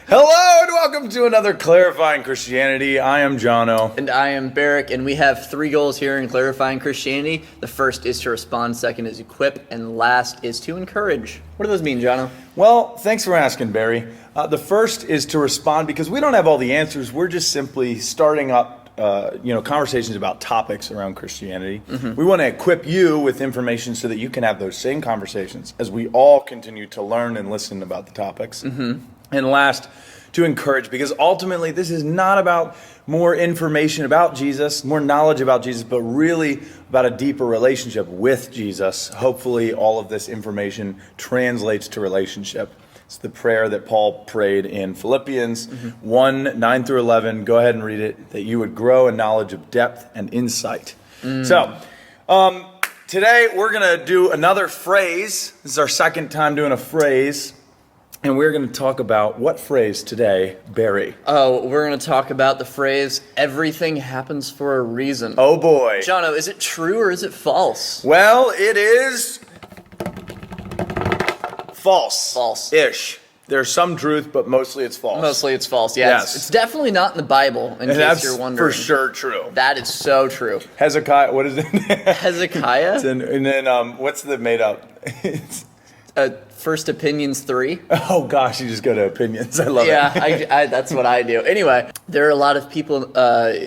Hello and welcome to another Clarifying Christianity. I am Jono. And I am Barrick, and we have three goals here in Clarifying Christianity. The first is to respond, second is equip, and last is to encourage. What do those mean, Jono? Well, thanks for asking, Barry. The first is to respond because we don't have all the answers. We're just simply starting up conversations about topics around Christianity. We want to equip you with information so that you can have those same conversations as we all continue to learn and listen about the topics. And last, to encourage, because ultimately this is not about more information about Jesus, more knowledge about Jesus, but really about a deeper relationship with Jesus. Hopefully all of this information translates to relationship. It's the prayer that Paul prayed in Philippians 1, 9 through 11. Go ahead and read it, that you would grow in knowledge of depth and insight. So, today we're going to do another phrase. This is our second time doing a phrase. And we're going to talk about what phrase today, Barry? Oh, we're going to talk about the phrase, everything happens for a reason. Oh boy. Jono, is it true or is it false? Well, it is false. False-ish. There's some truth, but mostly it's false. Mostly it's false, yes. It's definitely not in the Bible, in case you're wondering. For sure true. That is so true. Hezekiah, what is it? Hezekiah? And then what's the made up? First Opinions 3. Oh gosh, you just go to opinions. I love it. Yeah, that's what I do. Anyway, there are a lot of people,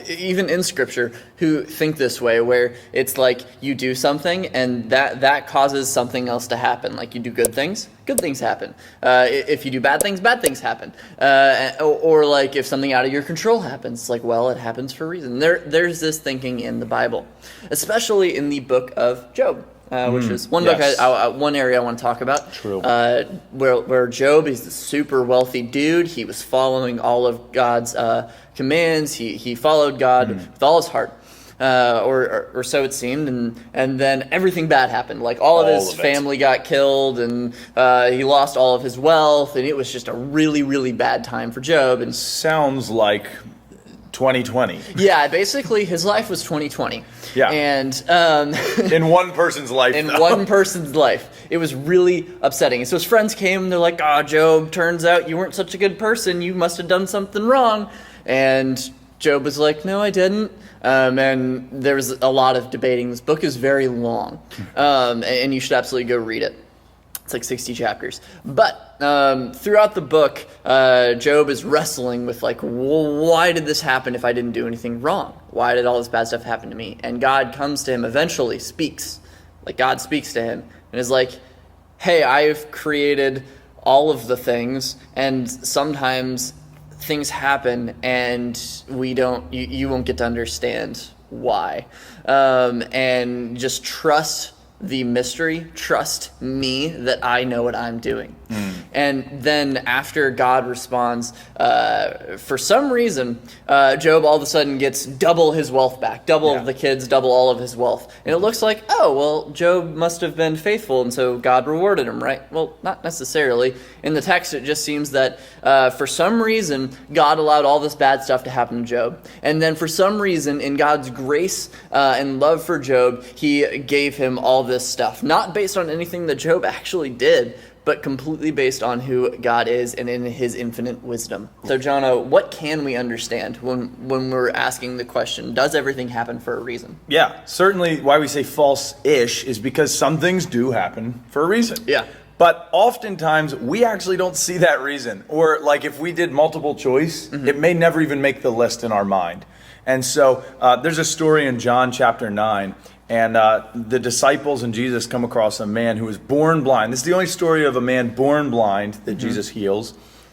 even in Scripture, who think this way, where it's like you do something and that causes something else to happen. Like you do good things happen. If you do bad things happen. Or like if something out of your control happens, like, well, it happens for a reason. There's this thinking in the Bible, especially in the book of Job. Which is one book, one area I want to talk about. True. Where Job is the super wealthy dude. He was following all of God's commands. He followed God with all his heart, or so it seemed. And then everything bad happened. Like all of his family got killed, and he lost all of his wealth, and it was just a really, really bad time for Job. And sounds like 2020. Yeah, basically his life was 2020. Yeah. And in one person's life. One person's life. It was really upsetting. And so his friends came and they're like, "Oh, Job, turns out you weren't such a good person. You must have done something wrong." And Job was like, "No, I didn't." And there was a lot of debating. This book is very long. And you should absolutely go read it. It's like 60 chapters. But throughout the book, Job is wrestling with like, well, why did this happen if I didn't do anything wrong? Why did all this bad stuff happen to me? And God comes to him eventually, speaks. Like God speaks to him and is like, hey, I've created all of the things, and sometimes things happen and you won't get to understand why. And just trust the mystery, trust me that I know what I'm doing. And then after God responds, for some reason, Job all of a sudden gets double his wealth back, double the kids, double all of his wealth. And it looks like, oh, well, Job must have been faithful, and so God rewarded him, right? Well, not necessarily. In the text, it just seems that for some reason, God allowed all this bad stuff to happen to Job. And then for some reason, in God's grace and love for Job, he gave him all this stuff. Not based on anything that Job actually did, but completely based on who God is and in his infinite wisdom. So, Jono, what can we understand when we're asking the question, does everything happen for a reason? Yeah, certainly why we say false-ish is because some things do happen for a reason. Yeah. But oftentimes, we actually don't see that reason. Or like if we did multiple choice, it may never even make the list in our mind. And so there's a story in John chapter 9. And the disciples and Jesus come across a man who was born blind. This is the only story of a man born blind that Jesus heals.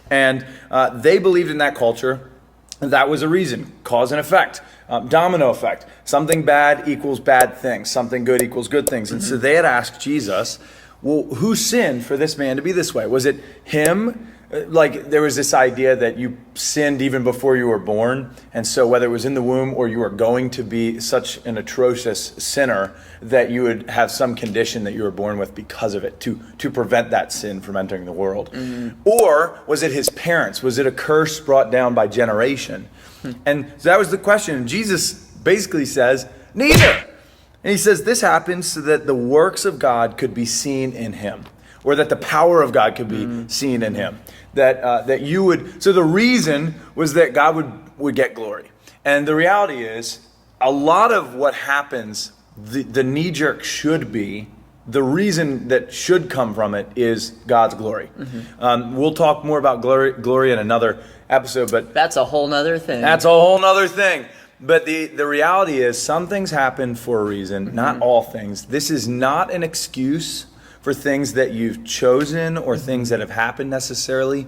And they believed in that culture. That was a reason, cause and effect, domino effect. Something bad equals bad things. Something good equals good things. And so they had asked Jesus, well, who sinned for this man to be this way? Was it him? Like there was this idea that you sinned even before you were born. And so whether it was in the womb or you were going to be such an atrocious sinner that you would have some condition that you were born with because of it to prevent that sin from entering the world. Or was it his parents? Was it a curse brought down by generation? And so that was the question. And Jesus basically says, neither. And he says this happens so that the works of God could be seen in him, or that the power of God could be seen in him. that you would. So the reason was that God would get glory, and the reality is a lot of what happens. The knee jerk should be. The reason that should come from it is God's glory. We'll talk more about glory in another episode, but That's a whole nother thing. that's a whole nother thing. But the reality is some things happen for a reason, not all things. This is not an excuse for things that you've chosen or things that have happened necessarily.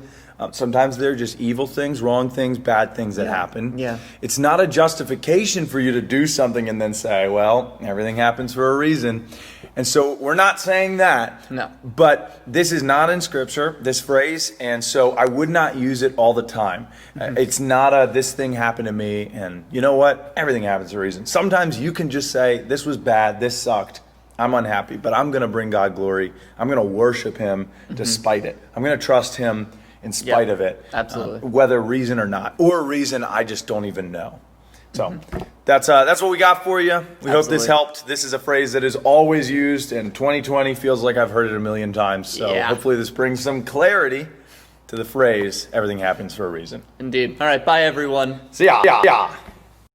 Sometimes they're just evil things, wrong things, bad things that happen. Yeah. It's not a justification for you to do something and then say, well, everything happens for a reason. And so we're not saying that. No. But this is not in Scripture, this phrase, and so I would not use it all the time. It's not a, this thing happened to me, and you know what? Everything happens for a reason. Sometimes you can just say, this was bad, this sucked, I'm unhappy, but I'm going to bring God glory. I'm going to worship Him despite it. I'm going to trust Him in spite of it. Absolutely. Whether reason or not, or reason I just don't even know. So that's what we got for you. We hope this Absolutely. helped. This is a phrase that is always used, and 2020 feels like I've heard it a million times. So Yeah. hopefully this brings some clarity to the phrase, everything happens for a reason. Indeed. All right, bye everyone. See ya.